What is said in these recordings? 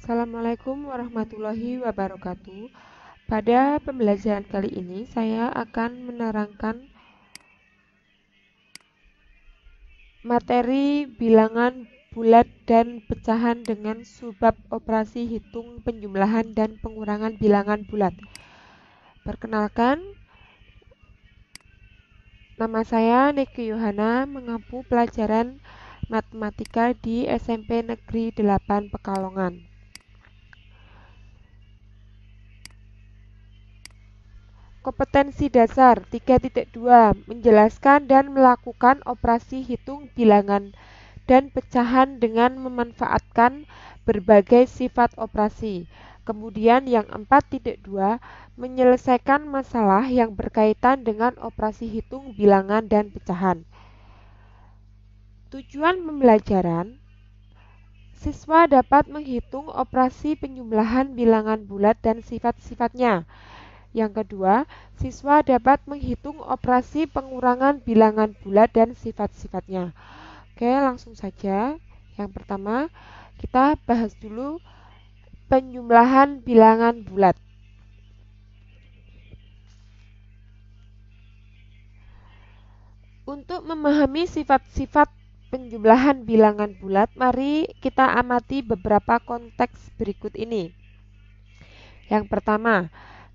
Assalamualaikum warahmatullahi wabarakatuh. Pada pembelajaran kali ini, saya akan menerangkan materi bilangan bulat dan pecahan dengan subbab operasi hitung penjumlahan dan pengurangan bilangan bulat. Perkenalkan, nama saya Neki Yohana, mengampu pelajaran matematika di SMP Negeri 8 Pekalongan. Kompetensi dasar 3.2 menjelaskan dan melakukan operasi hitung bilangan dan pecahan dengan memanfaatkan berbagai sifat operasi. Kemudian yang 4.2 menyelesaikan masalah yang berkaitan dengan operasi hitung bilangan dan pecahan. Tujuan pembelajaran: siswa dapat menghitung operasi penjumlahan bilangan bulat dan sifat-sifatnya. Yang kedua, siswa dapat menghitung operasi pengurangan bilangan bulat dan sifat-sifatnya. Oke, langsung saja. Yang pertama, kita bahas dulu penjumlahan bilangan bulat. Untuk memahami sifat-sifat penjumlahan bilangan bulat, mari kita amati beberapa konteks berikut ini. Yang pertama,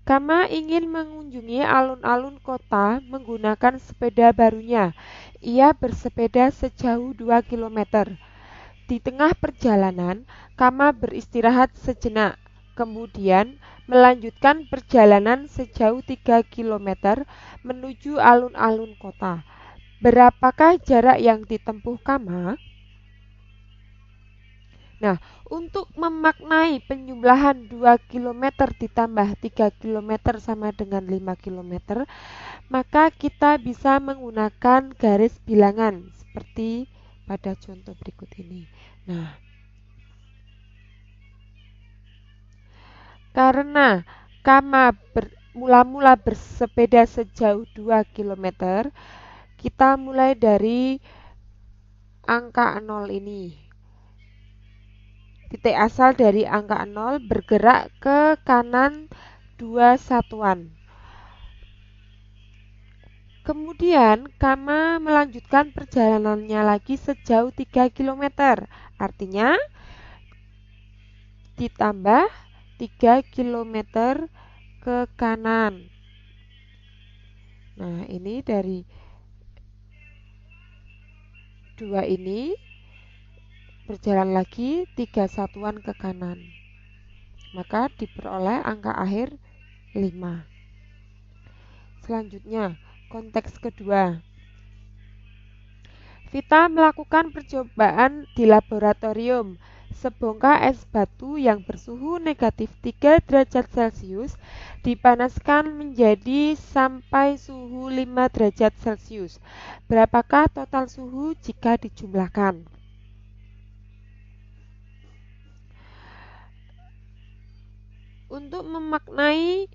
Kama ingin mengunjungi alun-alun kota menggunakan sepeda barunya. Ia bersepeda sejauh 2 km. Di tengah perjalanan, Kama beristirahat sejenak, kemudian melanjutkan perjalanan sejauh 3 km menuju alun-alun kota. Berapakah jarak yang ditempuh Kama? Nah, untuk memaknai penjumlahan 2 km ditambah 3 km sama dengan 5 km, maka kita bisa menggunakan garis bilangan seperti pada contoh berikut ini. Nah, karena Kama mula-mula bersepeda sejauh 2 km, kita mulai dari angka 0 ini. Titik asal dari angka 0 bergerak ke kanan 2 satuan. Kemudian Kama melanjutkan perjalanannya lagi sejauh 3 km. Artinya ditambah 3 km ke kanan. Nah, ini dari 2 ini berjalan lagi 3 satuan ke kanan, maka diperoleh angka akhir 5. Selanjutnya, konteks kedua. Vita melakukan percobaan di laboratorium. Sebongkah es batu yang bersuhu negatif 3 derajat Celcius dipanaskan menjadi sampai suhu 5 derajat Celcius. Berapakah total suhu jika dijumlahkan? Untuk memaknai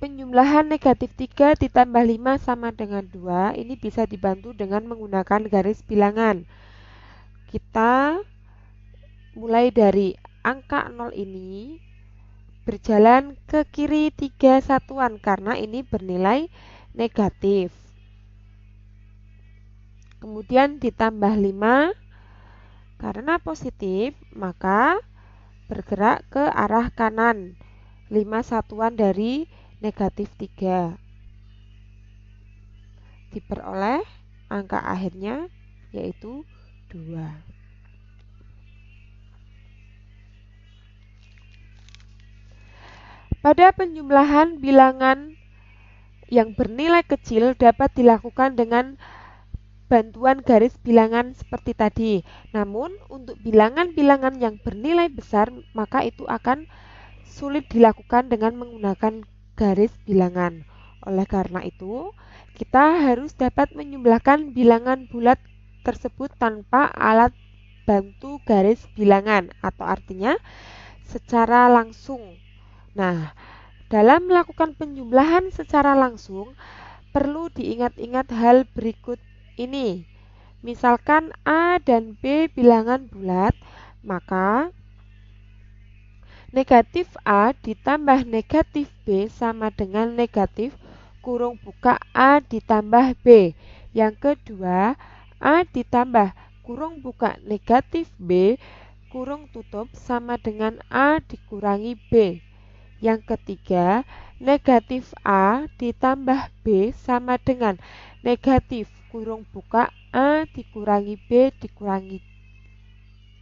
penjumlahan negatif 3 ditambah 5 sama dengan 2, ini bisa dibantu dengan menggunakan garis bilangan. Kita mulai dari angka 0 ini, berjalan ke kiri 3 satuan karena ini bernilai negatif. Kemudian ditambah 5 karena positif, maka bergerak ke arah kanan 5 satuan dari negatif 3. Diperoleh angka akhirnya yaitu 2. Pada penjumlahan bilangan yang bernilai kecil dapat dilakukan dengan bantuan garis bilangan seperti tadi. Namun untuk bilangan-bilangan yang bernilai besar, maka itu akan sulit dilakukan dengan menggunakan garis bilangan. Oleh karena itu, kita harus dapat menjumlahkan bilangan bulat tersebut tanpa alat bantu garis bilangan, atau artinya secara langsung. Nah, dalam melakukan penjumlahan secara langsung, perlu diingat-ingat hal berikut ini. Misalkan A dan B bilangan bulat, maka Negatif A ditambah negatif B sama dengan negatif kurung buka A ditambah B. Yang kedua, A ditambah kurung buka negatif B kurung tutup sama dengan A dikurangi B. Yang ketiga, negatif A ditambah B sama dengan negatif kurung buka A dikurangi B dikurangi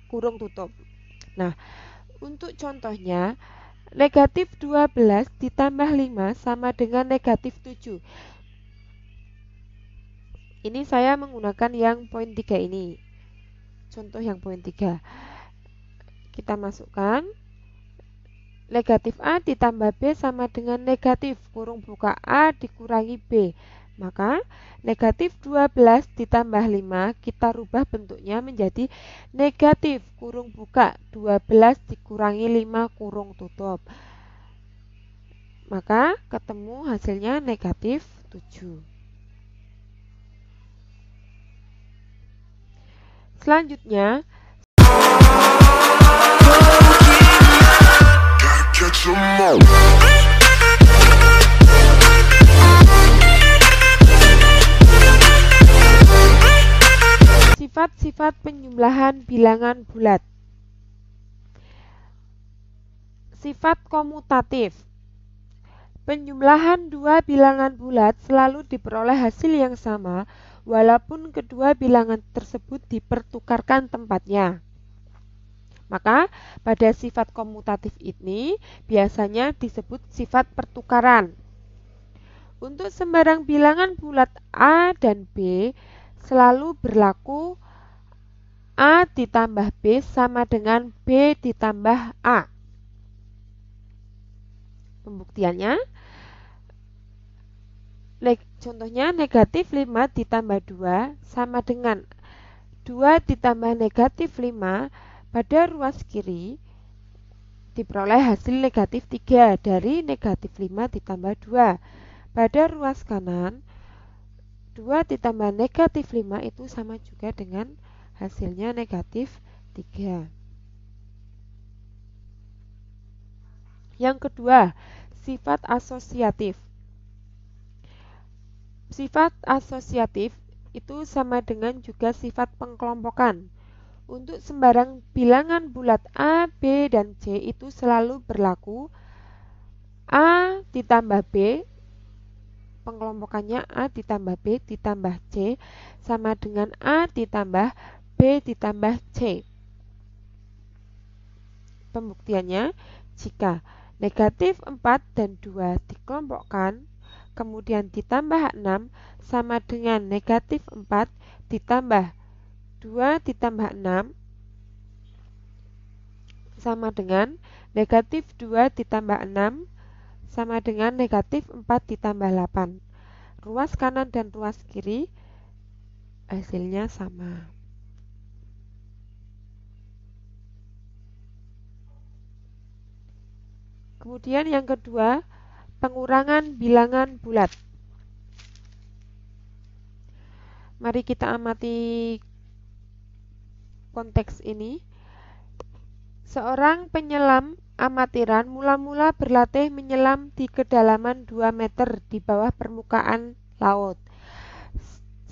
kurung tutup. Nah, untuk contohnya, negatif 12 ditambah 5 sama dengan negatif 7. Ini saya menggunakan yang poin 3 ini. Contoh yang poin 3. Kita masukkan negatif A ditambah B sama dengan negatif kurung buka A dikurangi B. Maka negatif 12 ditambah 5 kita rubah bentuknya menjadi negatif kurung buka 12 dikurangi 5 kurung tutup. Maka ketemu hasilnya negatif 7. Selanjutnya, sifat-sifat penjumlahan bilangan bulat. Sifat komutatif. Penjumlahan dua bilangan bulat selalu diperoleh hasil yang sama walaupun kedua bilangan tersebut dipertukarkan tempatnya. Maka pada sifat komutatif ini biasanya disebut sifat pertukaran. Untuk sembarang bilangan bulat A dan B selalu berlaku A ditambah B sama dengan B ditambah A. Pembuktiannya, contohnya negatif 5 ditambah 2 sama dengan 2 ditambah negatif 5 pada ruas kiri diperoleh hasil negatif 3 dari negatif 5 ditambah 2. Pada ruas kanan 2 ditambah negatif 5 itu sama juga dengan hasilnya negatif 3. Yang kedua, sifat asosiatif. Sifat asosiatif itu sama dengan juga sifat pengkelompokan. Untuk sembarang bilangan bulat A, B, dan C itu selalu berlaku A ditambah B, pengkelompokannya A ditambah B ditambah C sama dengan A ditambah B ditambah C. Pembuktiannya, jika negatif 4 dan 2 dikelompokkan, kemudian ditambah 6 sama dengan negatif 4 ditambah 2 ditambah 6 sama dengan negatif 2 ditambah 6 sama dengan negatif 4 ditambah 8. Ruas kanan dan ruas kiri hasilnya sama. Kemudian yang kedua, pengurangan bilangan bulat. Mari kita amati konteks ini. Seorang penyelam amatiran mula-mula berlatih menyelam di kedalaman 2 meter di bawah permukaan laut.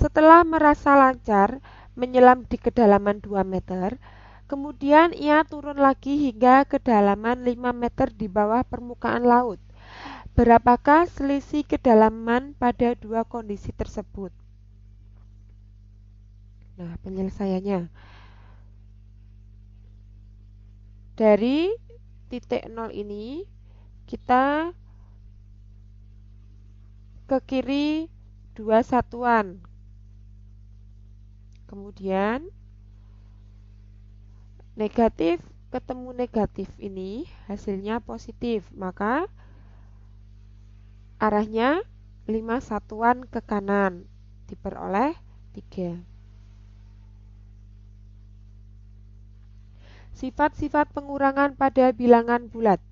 Setelah merasa lancar menyelam di kedalaman 2 meter, kemudian ia turun lagi hingga kedalaman 5 meter di bawah permukaan laut. Berapakah selisih kedalaman pada dua kondisi tersebut? Nah, penyelesaiannya. Dari titik 0 ini, kita ke kiri 2 satuan. Kemudian negatif ketemu negatif ini hasilnya positif, maka arahnya 5 satuan ke kanan, diperoleh 3. Sifat-sifat pengurangan pada bilangan bulat.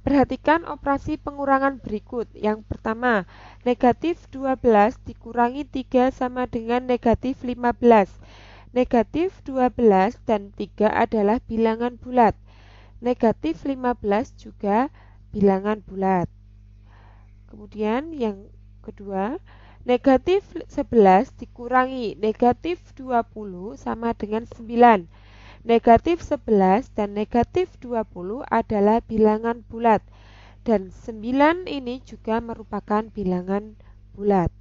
Perhatikan operasi pengurangan berikut. Yang pertama, negatif 12 dikurangi 3 sama dengan negatif 15. Negatif 12 dan 3 adalah bilangan bulat. Negatif 15 juga bilangan bulat. Kemudian yang kedua, negatif 11 dikurangi negatif 20 sama dengan 9. Negatif 11 dan negatif 20 adalah bilangan bulat. Dan 9 ini juga merupakan bilangan bulat.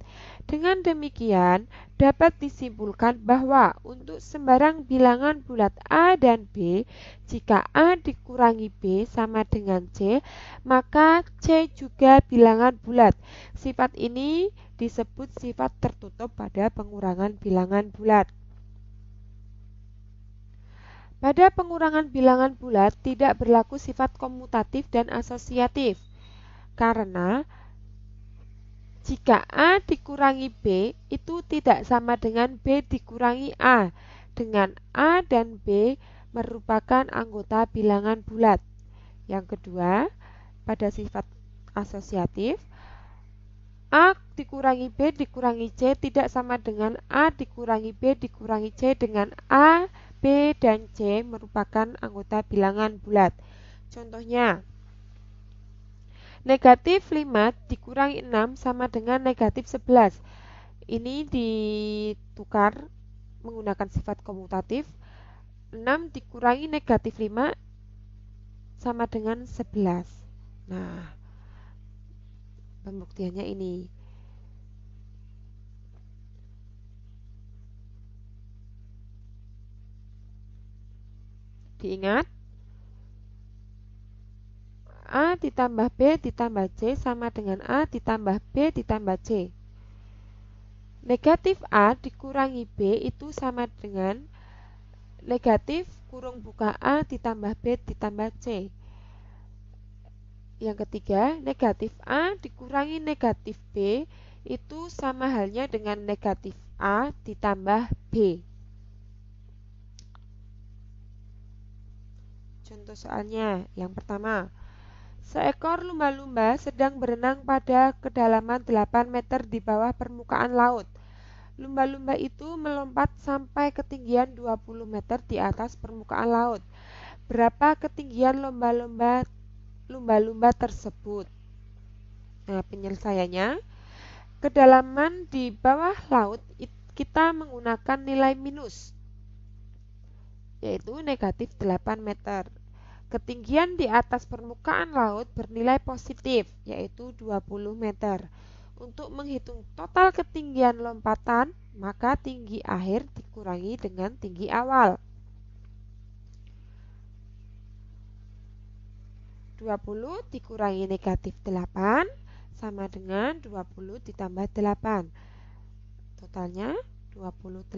Dengan demikian, dapat disimpulkan bahwa untuk sembarang bilangan bulat A dan B, jika A dikurangi B sama dengan C, maka C juga bilangan bulat. Sifat ini disebut sifat tertutup pada pengurangan bilangan bulat. Pada pengurangan bilangan bulat tidak berlaku sifat komutatif dan asosiatif, karena jika A dikurangi B itu tidak sama dengan B dikurangi A, dengan A dan B merupakan anggota bilangan bulat. Yang kedua, pada sifat asosiatif, A dikurangi B dikurangi C tidak sama dengan A dikurangi B dikurangi C, dengan A, B, dan C merupakan anggota bilangan bulat. Contohnya, negatif 5 dikurangi 6 sama dengan negatif 11. Ini ditukar menggunakan sifat komutatif. 6 dikurangi negatif 5 sama dengan 11. Nah, pembuktiannya ini. Diingat, A ditambah B ditambah C sama dengan A ditambah B ditambah C. Negatif A dikurangi B itu sama dengan negatif kurung buka A ditambah B ditambah C. Yang ketiga, negatif A dikurangi negatif B itu sama halnya dengan negatif A ditambah B. Contoh soalnya, yang pertama, seekor lumba-lumba sedang berenang pada kedalaman 8 meter di bawah permukaan laut. Lumba-lumba itu melompat sampai ketinggian 20 meter di atas permukaan laut. Berapa ketinggian lumba-lumba tersebut? Nah, penyelesaiannya, kedalaman di bawah laut kita menggunakan nilai minus, yaitu negatif 8 meter. Ketinggian di atas permukaan laut bernilai positif, yaitu 20 meter. Untuk menghitung total ketinggian lompatan, maka tinggi akhir dikurangi dengan tinggi awal. 20 dikurangi negatif 8 sama dengan 20 ditambah 8. Totalnya 28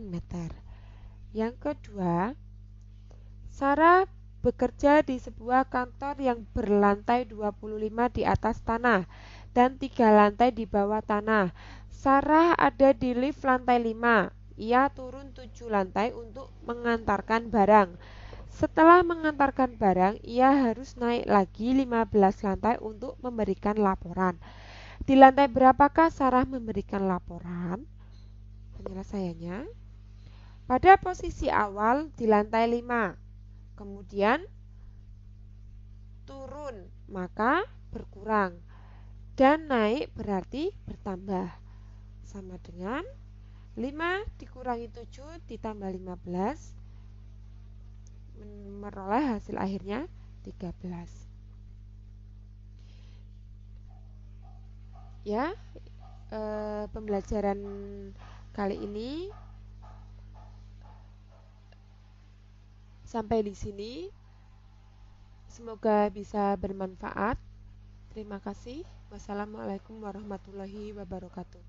meter. Yang kedua, Sarah bekerja di sebuah kantor yang berlantai 25 di atas tanah dan 3 lantai di bawah tanah. Sarah ada di lift lantai 5. Ia turun 7 lantai untuk mengantarkan barang. Setelah mengantarkan barang, ia harus naik lagi 15 lantai untuk memberikan laporan. Di lantai berapakah Sarah memberikan laporan? Penyelesaiannya, pada posisi awal di lantai 5, kemudian turun maka berkurang, dan naik berarti bertambah, sama dengan 5 dikurangi 7 ditambah 15 meroleh hasil akhirnya 13. Ya, pembelajaran kali ini sampai di sini. Semoga bisa bermanfaat. Terima kasih. Wassalamualaikum warahmatullahi wabarakatuh.